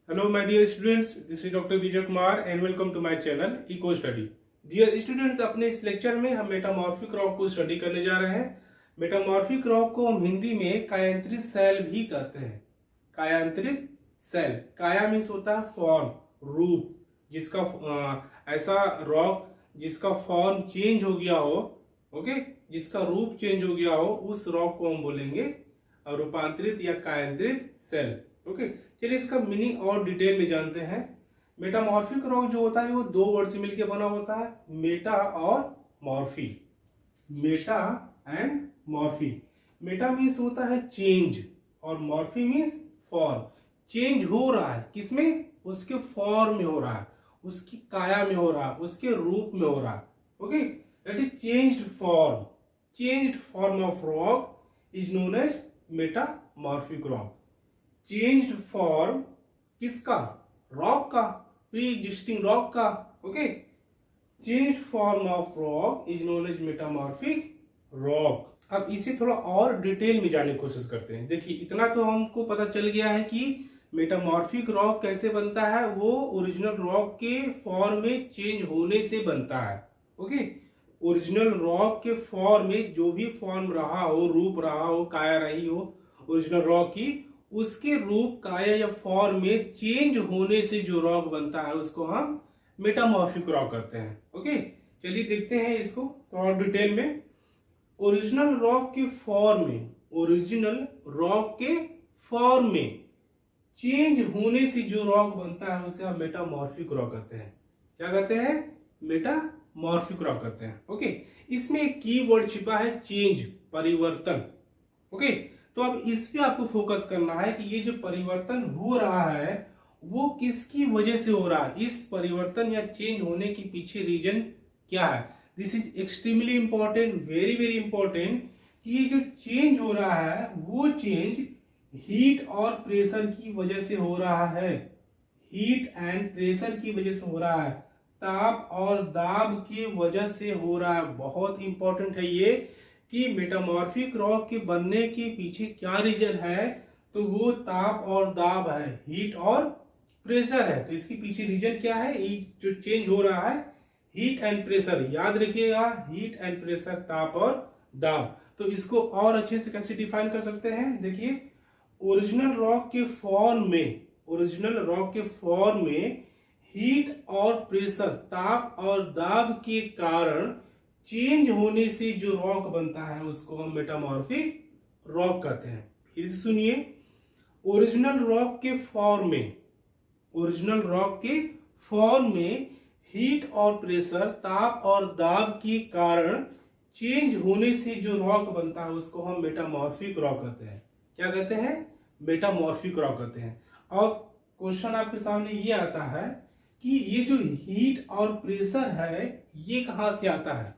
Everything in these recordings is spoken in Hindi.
Hello, my dear students. This is Dr. Vijay Kumar and welcome to my channel Eco Study. Dear students, अपने इस लेक्चर में हम मेटामॉर्फिक रॉक को स्टडी करने जा रहे हैं। मेटामॉर्फिक रॉक को हम हिंदी में कायांतरित सेल भी कहते हैं। कायांतरित सेल, काया मीन्स होता है फॉर्म, रूप, जिसका ऐसा रॉक जिसका फॉर्म चेंज हो गया हो, ओके, जिसका रूप चेंज हो गया हो, उस रॉक को हम बोलेंगे रूपांतरित या कायांतरित सेल। ओके, चलिए इसका मीनिंग और डिटेल में जानते हैं। मेटामॉर्फिक रॉक जो होता है वो दो वर्ड से मिलकर बना होता है, मेटा और Morphy. Meta and Morphy. Meta means होता है चेंज और मॉर्फी मीन्स फॉर्म। चेंज हो रहा है किसमें? उसके फॉर्म में हो रहा है, उसकी काया में हो रहा है, उसके रूप में हो रहा है। Okay, that is changed form. Changed form of rock is known as metamorphic rock. Changed form किसका? रॉक का, प्री एग्जिस्टिंग रॉक का। Okay, changed form of rock is known as metamorphic rock. अब इसे थोड़ा और डिटेल में जानने की कोशिश करते हैं। देखिए, इतना तो हमको पता चल गया है कि मेटामॉर्फिक रॉक कैसे बनता है। वो ओरिजिनल रॉक के फॉर्म में चेंज होने से बनता है। ओके, ओरिजिनल रॉक के फॉर्म में जो भी फॉर्म रहा हो, रूप रहा हो, काया रही हो ओरिजिनल रॉक की, उसके रूप, काया या फॉर्म में चेंज होने से जो रॉक बनता है उसको हम मेटामॉर्फिक रॉक कहते हैं। ओके, चलिए देखते हैं इसको थोड़ा डिटेल में। ओरिजिनल रॉक के फॉर्म में, ओरिजिनल रॉक के फॉर्म में चेंज होने से जो रॉक बनता है उसे हम मेटामॉर्फिक रॉक कहते हैं। क्या कहते हैं? मेटामॉर्फिक रॉक कहते हैं। ओके, इसमें एक कीवर्ड छिपा है, चेंज, परिवर्तन। ओके, तो अब इस पे आपको फोकस करना है कि ये जो परिवर्तन हो रहा है वो किसकी वजह से हो रहा है। इस परिवर्तन या चेंज होने के पीछे रीजन क्या है। This is extremely important, very very important, कि ये जो चेंज हो रहा है वो चेंज हीट और प्रेशर की वजह से हो रहा है। हीट एंड प्रेशर की वजह से हो रहा है, ताप और दाब की वजह से हो रहा है। बहुत इंपॉर्टेंट है ये कि मेटामॉर्फिक रॉक के बनने के पीछे क्या रीजन है। तो वो ताप और दाब है, हीट और प्रेशर है। तो इसके पीछे रीजन क्या है? जो चेंज हो रहा है हीट एंड प्रेशर। याद रखिएगा, हीट एंड प्रेशर, ताप और दाब। तो इसको और अच्छे से कैसे डिफाइन कर सकते हैं? देखिए, ओरिजिनल रॉक के फॉर्म में, ओरिजिनल रॉक के फॉर्म में हीट और प्रेशर, ताप और दाब के कारण चेंज होने से जो रॉक बनता है उसको हम मेटामॉर्फिक रॉक कहते हैं। फिर सुनिए, ओरिजिनल रॉक के फॉर्म में, ओरिजिनल रॉक के फॉर्म में हीट और प्रेशर, ताप और दाब के कारण चेंज होने से जो रॉक बनता है उसको हम मेटामॉर्फिक रॉक कहते हैं। क्या कहते हैं? मेटामॉर्फिक रॉक कहते हैं। और क्वेश्चन आपके सामने ये आता है कि ये जो हीट और प्रेशर है ये कहां से आता है,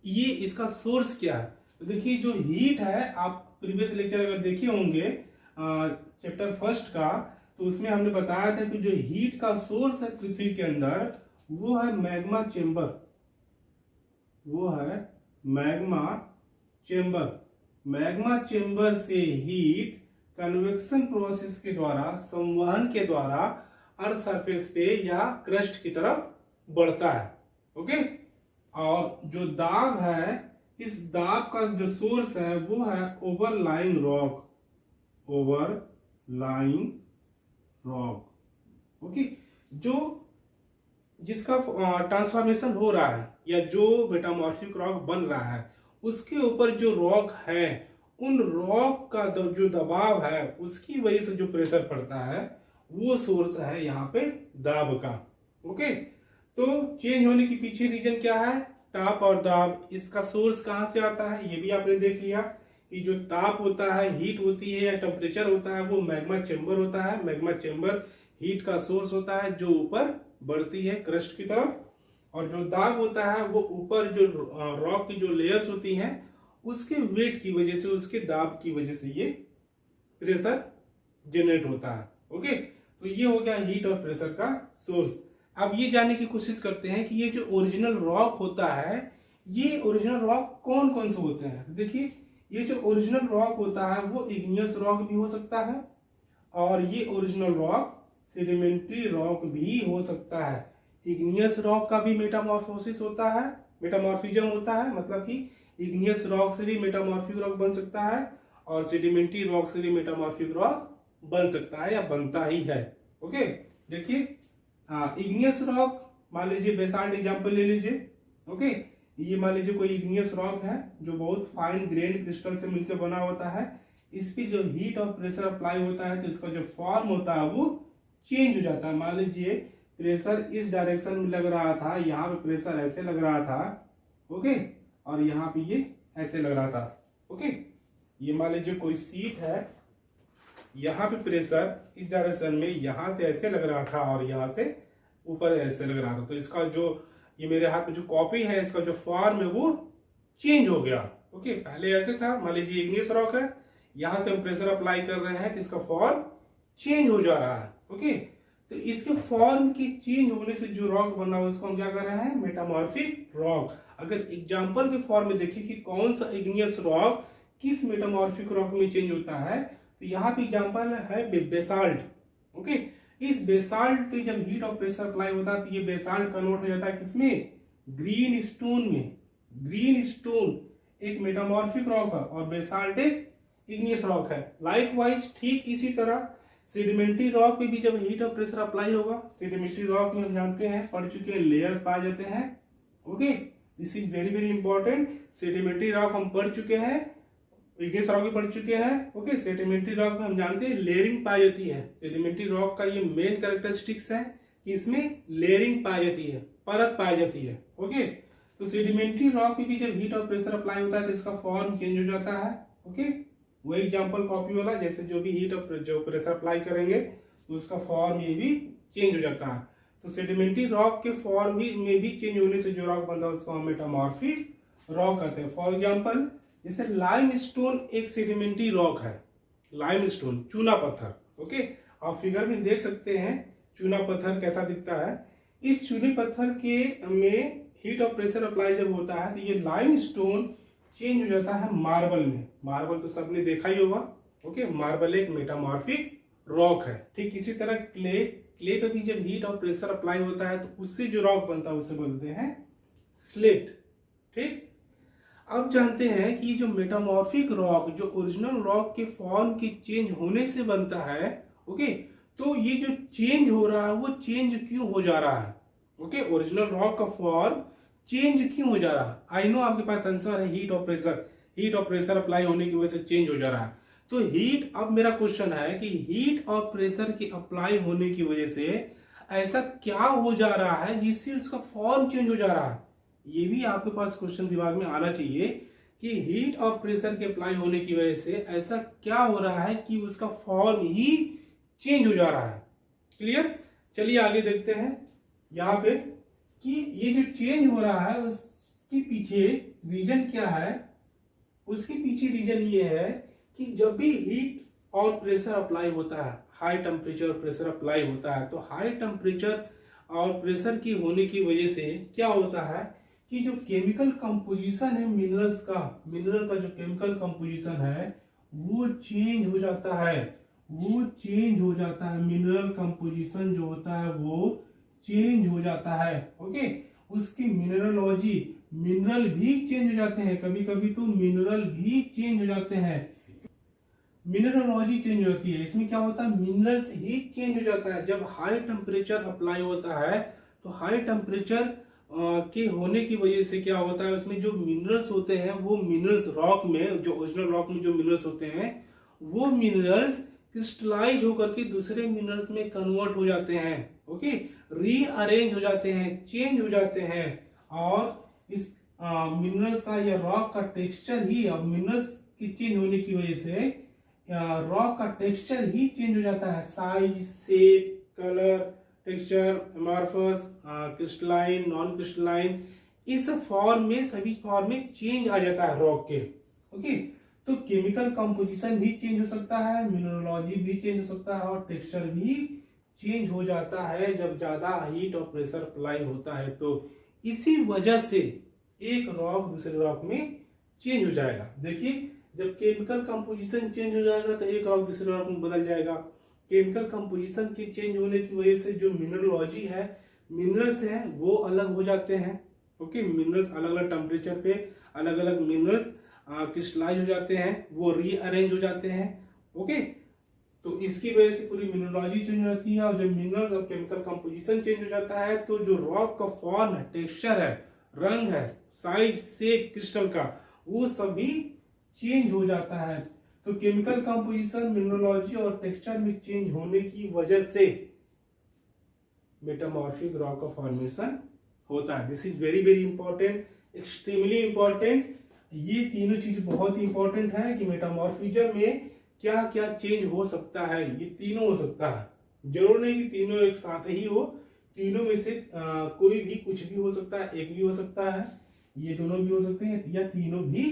ये इसका सोर्स क्या है। तो देखिए, जो हीट है, आप प्रीवियस लेक्चर अगर देखे होंगे चैप्टर फर्स्ट का, तो उसमें हमने बताया था कि जो हीट का सोर्स है पृथ्वी के अंदर वो है मैग्मा चेंबर। वो है मैग्मा चेंबर। मैग्मा चेंबर से हीट कन्वेक्शन प्रोसेस के द्वारा, संवहन के द्वारा अर्थ सरफेस पे या क्रस्ट की तरफ बढ़ता है। ओके, और जो दाब है, इस दाब का जो सोर्स है वो है overlying rock. Overlying rock. Okay, जो जिसका ट्रांसफॉर्मेशन हो रहा है या जो मेटामॉर्फिक रॉक बन रहा है उसके ऊपर जो रॉक है, उन रॉक का जो दबाव है उसकी वजह से जो प्रेशर पड़ता है वो सोर्स है यहाँ पे दाब का। ओके, तो चेंज होने के पीछे रीजन क्या है? ताप और दाब। इसका सोर्स कहां से आता है ये भी आपने देख लिया कि जो ताप होता है, हीट होती है या टेम्परेचर होता है, वो मैग्मा चेंबर होता है। मैग्मा चेंबर हीट का सोर्स होता है जो ऊपर बढ़ती है क्रस्ट की तरफ, और जो दाब होता है वो ऊपर जो रॉक की जो लेयर्स होती हैं उसके वेट की वजह से, उसके दाब की वजह से ये प्रेशर जनरेट होता है। ओके, तो ये हो गया हीट और प्रेशर का सोर्स। अब ये जानने की कोशिश करते हैं कि ये जो ओरिजिनल रॉक होता है, ये ओरिजिनल रॉक कौन कौन से होते हैं। देखिए, ये जो ओरिजिनल रॉक होता है वो इग्नियस रॉक भी हो सकता है, और ये ओरिजिनल रॉक सेडिमेंट्री रॉक भी हो सकता है। इग्नियस रॉक का भी मेटामॉर्फोसिस होता है, मेटामॉर्फिज्म होता है, मतलब कि इग्नियस रॉक से भी मेटामॉर्फिक रॉक बन सकता है और सेडिमेंट्री रॉक से भी मेटामॉर्फिक रॉक बन सकता है या बनता ही है। ओके, देखिए इग्नियस रॉक, मान लीजिए बेसाल्ट एग्जांपल ले लीजिए। ओके, ये मान लीजिए कोई इग्नियस रॉक है जो बहुत फाइन ग्रेन क्रिस्टल से मिलकर बना होता है। इस पे जो हीट और प्रेशर अप्लाई होता है तो इसका जो फॉर्म होता है वो चेंज हो जाता है। मान लीजिए प्रेशर इस डायरेक्शन में लग रहा था, यहाँ पे प्रेशर ऐसे लग रहा था, ओके, और यहाँ पे ये ऐसे लग रहा था। ओके, ये मान लीजिए कोई सीट है, यहाँ पे प्रेशर इस डायरेक्शन में यहाँ से ऐसे लग रहा था और यहाँ से ऊपर ऐसे लग रहा था, तो इसका जो ये मेरे हाथ में जो कॉपी है इसका जो फॉर्म है वो चेंज हो गया। ओके, पहले ऐसे था, मान लीजिए इग्नियस रॉक है, यहाँ से हम प्रेशर अप्लाई कर रहे हैं तो इसका फॉर्म चेंज हो जा रहा है। ओके, तो इसके फॉर्म की चेंज होने से जो रॉक बना उसको हम क्या कर रहे हैं, मेटामॉर्फिक रॉक। अगर एग्जांपल के फॉर्म में देखिए कि कौन सा इग्नियस रॉक किस मेटामॉर्फिक रॉक में चेंज होता है, तो यहाँ पे एग्जांपल है बेसाल्ट। ओके, इस बेसाल्ट पे जब हीट और प्रेशर अप्लाई होता है तो ये बेसाल्ट कन्वर्ट हो जाता है किसमें, ग्रीन स्टोन में। ग्रीन स्टोन एक मेटामॉर्फिक रॉक है और बेसाल्ट एक इग्नियस रॉक है। लाइकवाइज ठीक इसी तरह सेडिमेंट्री रॉक पे भी जब हीट और प्रेशर अप्लाई होगा, सेडिमेंट्री रॉक में हम जानते हैं, पढ़ चुके हैं, लेयर्स पाए जाते हैं। Okay, this is very very important. Sedimentary rock हम पढ़ चुके हैं, इग्नियस रॉक भी पढ़ चुके हैं। ओके, सेडिमेंट्री रॉक में हम जानते हैं लेयरिंग पाई जाती है। सेडिमेंट्री रॉक का ये मेन कैरेक्टरिस्टिक्स है कि इसमें लेयरिंग पाई जाती है, परत पाई जाती है। ओके, तो सेडिमेंट्री रॉक पे भी जब हीट और प्रेशर अप्लाई होता है तो इसका फॉर्म चेंज हो जाता है। ओके, वो एग्जांपल कॉपी वाला, जैसे जो भी हीट और जो प्रेशर अप्लाई करेंगे तो उसका फॉर्म ये भी चेंज हो जाता है। तो सेडिमेंट्री रॉक के फॉर्म में भी चेंज होने से जो रॉक बनता है उसको हम मेटामॉर्फिक रॉक कहते हैं। फॉर एग्जांपल जैसे लाइमस्टोन एक सेडिमेंट्री रॉक है, लाइमस्टोन चूना पत्थर। ओके, आप फिगर में देख सकते हैं चूना पत्थर कैसा दिखता है। इस चूने पत्थर के में हीट और प्रेशर अप्लाई जब होता है तो ये लाइमस्टोन चेंज हो जाता है मार्बल में। मार्बल तो सबने देखा ही होगा। ओके, मार्बल एक मेटामॉर्फिक रॉक है। ठीक इसी तरह क्ले पे भी जब हीट और प्रेशर अप्लाई होता है तो उससे जो रॉक बनता है उसे बोलते हैं स्लेट। ठीक, अब जानते हैं कि जो मेटामॉर्फिक रॉक जो ओरिजिनल रॉक के फॉर्म के चेंज होने से बनता है, ओके, तो ये जो चेंज हो रहा है वो चेंज क्यों हो जा रहा है। ओके, ओरिजिनल रॉक का फॉर्म चेंज क्यों हो जा रहा है। आई नो आपके पास आंसर है, हीट और प्रेशर। हीट और प्रेशर अप्लाई होने की वजह से चेंज हो जा रहा है। तो हीट, अब मेरा क्वेश्चन है कि हीट और प्रेशर के अप्लाई होने की वजह से ऐसा क्या हो जा रहा है जिससे उसका फॉर्म चेंज हो जा रहा है। ये भी आपके पास क्वेश्चन दिमाग में आना चाहिए कि हीट और प्रेशर के अप्लाई होने की वजह से ऐसा क्या हो रहा है कि उसका फॉर्म ही चेंज हो जा रहा है। क्लियर, चलिए आगे देखते हैं यहाँ पे कि ये जो चेंज हो रहा है उसके पीछे रीजन क्या है। उसके पीछे रीजन ये है कि जब भी हीट और प्रेशर अप्लाई होता है, हाई टेम्परेचर प्रेशर अप्लाई होता है, तो हाई टेम्परेचर और प्रेशर की होने की वजह से क्या होता है कि जो केमिकल कंपोजिशन है मिनरल्स का, मिनरल का जो केमिकल कंपोजिशन है वो चेंज हो जाता है। वो चेंज हो जाता है, मिनरल कंपोजिशन जो होता है वो चेंज हो जाता है। ओके, उसकी मिनरलॉजी, मिनरल भी चेंज हो जाते हैं, कभी कभी तो मिनरल भी चेंज हो जाते हैं। मिनरलॉजी चेंज होती है, इसमें क्या होता है, मिनरल्स ही चेंज हो जाता है। जब हाई टेम्परेचर अप्लाई होता है तो हाई टेम्परेचर के होने की वजह से क्या होता है, उसमें जो मिनरल्स होते हैं वो मिनरल्स रॉक में, जो ओरिजिनल रॉक में जो मिनरल्स होते हैं वो मिनरल्स क्रिस्टलाइज होकर के दूसरे मिनरल्स में कन्वर्ट हो जाते हैं। ओके, रीअरेंज हो जाते हैं, चेंज हो जाते हैं, और इस मिनरल्स का या रॉक का टेक्सचर ही, अब मिनरल्स की चेंज होने की वजह से रॉक का टेक्सचर ही चेंज हो जाता है। Size, shape, colour, texture, amorphous, crystalline, non crystalline, इस फॉर्म में, सभी फॉर्म में चेंज आ जाता है रॉक के। ओके, तो केमिकल कंपोजिशन भी चेंज हो सकता है, मिनरलॉजी भी चेंज हो सकता है और टेक्सचर भी चेंज हो जाता है जब ज्यादा हीट और प्रेशर अप्लाई होता है। तो इसी वजह से एक रॉक दूसरे रॉक में चेंज हो जाएगा। देखिए, जब केमिकल कंपोजिशन चेंज हो जाएगा तो एक रॉक दूसरे रॉक में बदल जाएगा। केमिकल कंपोजिशन के चेंज होने की वजह से जो मिनरलॉजी है, मिनरल्स हैं वो अलग हो जाते हैं। ओके, मिनरल्स अलग अलग टेम्परेचर पे अलग अलग मिनरल्स क्रिस्टलाइज हो जाते हैं, वो रीअरेंज हो जाते हैं। ओके, तो इसकी वजह से पूरी मिनरलॉजी चेंज हो जाती है, और जब मिनरल्स और केमिकल कंपोजिशन चेंज हो जाता है तो जो रॉक का फॉर्म है, टेक्सचर है, रंग है, साइज, शेप क्रिस्टल का, वो सभी चेंज हो जाता है। तो केमिकल कंपोजिशन, मिनरलॉजी और टेक्सचर में चेंज होने की वजह से मेटामॉर्फिक रॉक का फॉर्मेशन होता है। This is very very important, extremely important. ये तीनों चीज बहुत ही इंपॉर्टेंट है कि मेटामॉर्फिज्म में क्या क्या चेंज हो सकता है। ये तीनों हो सकता है, जरूर नहीं कि तीनों एक साथ ही हो, तीनों में से कोई भी कुछ भी हो सकता है, एक भी हो सकता है, ये दोनों भी हो सकते हैं, या तीनों भी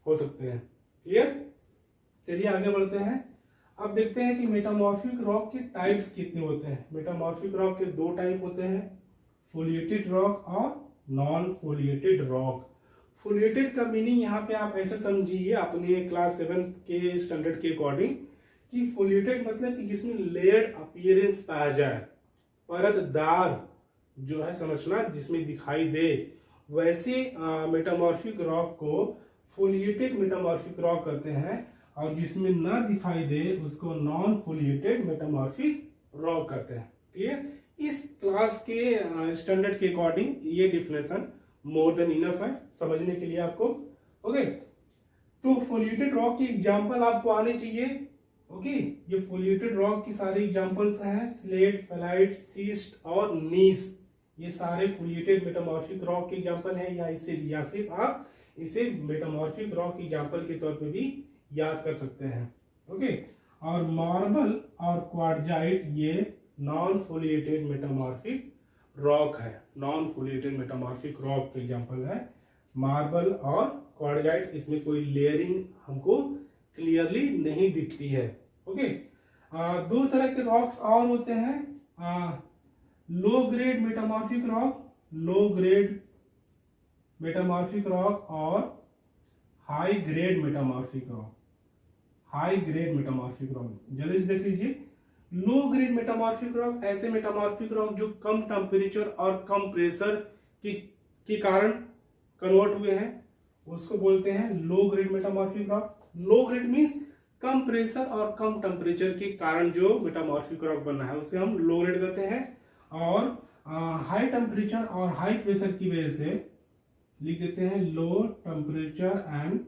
हो सकते हैं। क्लियर? चलिए आगे बढ़ते हैं। अब देखते हैं कि मेटामॉर्फिक रॉक के टाइप्स कितने होते हैं। मेटामॉर्फिक रॉक के दो टाइप होते हैं, फोलिएटेड रॉक और नॉन फोलिएटेड रॉक। फोलिएटेड का मीनिंग यहाँ पे आप ऐसे समझिए अपने क्लास 7 के स्टैंडर्ड के अकॉर्डिंग कि फोलिएटेड मतलब कि जिसमें लेयर्ड अपीयरेंस पाया जाए, परतदार जो है समझना, जिसमें दिखाई दे, वैसे मेटामॉर्फिक रॉक को फोलिएटेड मेटामॉर्फिक रॉक कहते हैं, और जिसमें न दिखाई दे उसको नॉन फोलिएटेड मेटामॉर्फिक रॉक कहते हैं। क्लियर? इस क्लास के स्टैंडर्ड के अकॉर्डिंग ये डिफिनेशन मोर देन इनफ है समझने के लिए आपको। ओके, तो फोलिएटेड रॉक की एग्जांपल आपको आने चाहिए। ओके, ये फोलिएटेड रॉक की सारी एग्जांपल्स हैं, स्लेट, फेलाइट, सीस्ट और नीस। ये सारे फोलिएटेड मेटामॉर्फिक रॉक के एग्जांपल हैं, या सिर्फ आप इसे मेटामॉर्फिक रॉक की एग्जांपल के तौर पे भी याद कर सकते हैं। ओके, और मार्बल और क्वार्टजाइट ये नॉन फोलिएटेड मेटामॉर्फिक रॉक है। नॉन फोलिएटेड मेटामॉर्फिक रॉक के एग्जांपल है मार्बल और क्वार्टजाइट। इसमें कोई लेयरिंग हमको क्लियरली नहीं दिखती है। ओके, दो तरह के रॉक्स और होते हैं, low grade metamorphic rock, low grade metamorphic rock, और high grade metamorphic rock. High grade metamorphic rock जल्दी से देख लीजिए। लो ग्रेड मेटामॉर्फिक रॉक ऐसे मेटामॉर्फिक रॉक जो कम टेम्परेचर और कम प्रेशर के कारण कन्वर्ट हुए हैं, उसको बोलते हैं low grade metamorphic rock. Low grade means कम प्रेशर और कम टेम्परेचर के कारण जो मेटामॉर्फिक रॉक बना है उसे हम लो ग्रेड कहते हैं। और हाई टेम्परेचर और हाई प्रेशर की वजह से लिख देते हैं लो टेम्परेचर एंड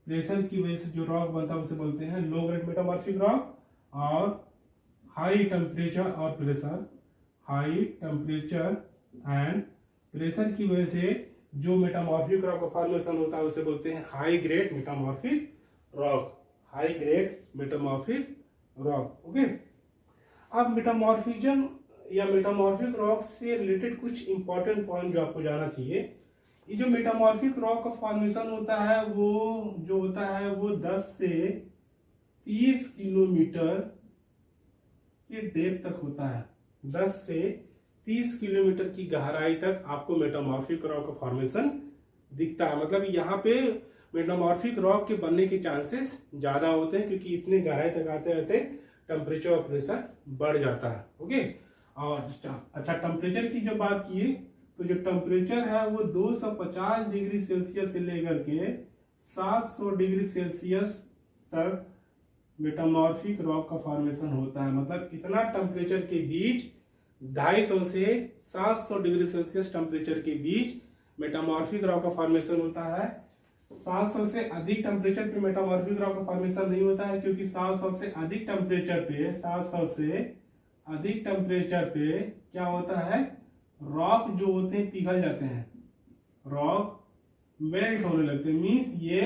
प्रेशर की वजह से जो रॉक बनता है उसे बोलते हैं लो ग्रेड मेटामॉर्फिक रॉक। और हाई टेम्परेचर और pressure, high temperature and pressure की वजह से जो मेटामॉर्फिक रॉक का फॉर्मेशन होता है उसे बोलते हैं high grade metamorphic rock. High grade metamorphic rock. Okay, अब मेटामॉर्फिज्म या मेटामॉर्फिक रॉक से रिलेटेड कुछ इंपॉर्टेंट पॉइंट जो आपको जाना चाहिए। ये जो मेटामॉर्फिक रॉक का फॉर्मेशन होता है वो जो होता है वो 10 से 30 किलोमीटर के डेप्थ तक होता है। 10 से 30 किलोमीटर की गहराई तक आपको मेटामॉर्फिक रॉक का फॉर्मेशन दिखता है। मतलब यहाँ पे मेटामॉर्फिक रॉक के बनने के चांसेस ज्यादा होते हैं, क्योंकि इतने गहराई तक आते आते टेम्परेचर और प्रेशर बढ़ जाता है। ओके, और अच्छा टेम्परेचर की जब बात की तो जो टेम्परेचर है वो 250 डिग्री सेल्सियस से लेकर के 700 डिग्री सेल्सियस तक मेटामॉर्फिक रॉक का फॉर्मेशन होता है। मतलब कितना टेम्परेचर के बीच, 250 से 700 डिग्री सेल्सियस टेम्परेचर के बीच मेटामॉर्फिक रॉक का फॉर्मेशन होता है। 700 से अधिक टेम्परेचर पे मेटामॉर्फिक रॉक का फॉर्मेशन नहीं होता है, क्योंकि 700 से अधिक टेम्परेचर पे 700 से अधिक टेम्परेचर पे क्या होता है, रॉक जो होते हैं पिघल जाते हैं, रॉक मेल्ट होने लगते हैं। मीन्स ये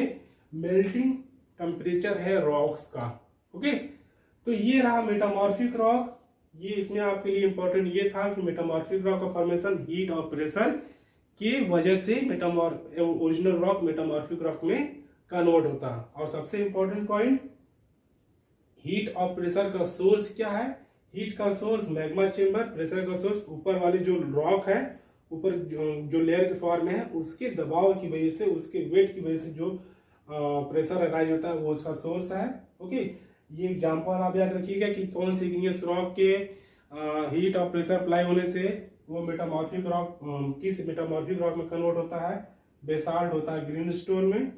मेल्टिंग टेम्परेचर है रॉक्स का। ओके, तो ये रहा मेटामॉर्फिक रॉक। ये इसमें आपके लिए इंपॉर्टेंट ये था कि मेटामॉर्फिक रॉक का फॉर्मेशन हीट और प्रेशर के वजह से ओरिजिनल रॉक मेटामॉर्फिक रॉक में कन्वर्ट होता है। और सबसे इंपॉर्टेंट पॉइंट, हीट और प्रेशर का सोर्स क्या है। हीट का सोर्स मैग्मा चेंबर, प्रेशर का सोर्स ऊपर वाले जो रॉक है, ऊपर जो लेयर के फॉर्म में है उसके दबाव की वजह से, उसके वेट की वजह से जो प्रेशर अराइज होता है वो उसका सोर्स है। ओके, ये एग्जाम्पल आप याद रखिएगा कि कौन से इग्नियस रॉक के हीट और प्रेशर अप्लाई होने से वो मेटामॉर्फिक रॉक किस मेटामॉर्फिक रॉक में कन्वर्ट होता है। बेसाल्ट होता है ग्रीन स्टोन में,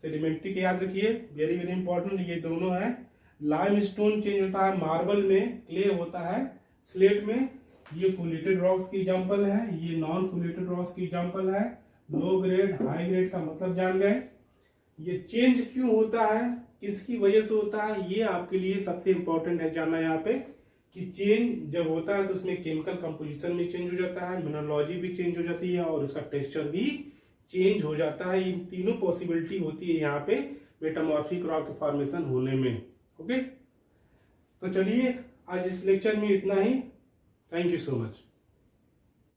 सेडिमेंट्री के याद रखिए, वेरी वेरी इंपॉर्टेंट ये दोनों है। लाइम स्टोन चेंज होता है मार्बल में, क्ले होता है स्लेट में। ये फुलेटेड रॉक्स की एग्जांपल है, ये नॉन फुलेटेड रॉक्स की एग्जांपल है। लो ग्रेड हाई ग्रेड का मतलब जान गए। ये चेंज क्यों होता है, किसकी वजह से होता है, ये आपके लिए सबसे इंपॉर्टेंट है जानना यहाँ पे कि चेंज जब होता है तो उसमें केमिकल कंपोजिशन भी चेंज हो जाता है, मिनरलोजी भी चेंज हो जाती है और उसका टेक्सचर भी चेंज हो जाता है। इन तीनों पॉसिबिलिटी होती है यहाँ पे मेटामॉर्फिक रॉक फॉर्मेशन होने में। ओके, तो चलिए आज इस लेक्चर में इतना ही। Thank you so much.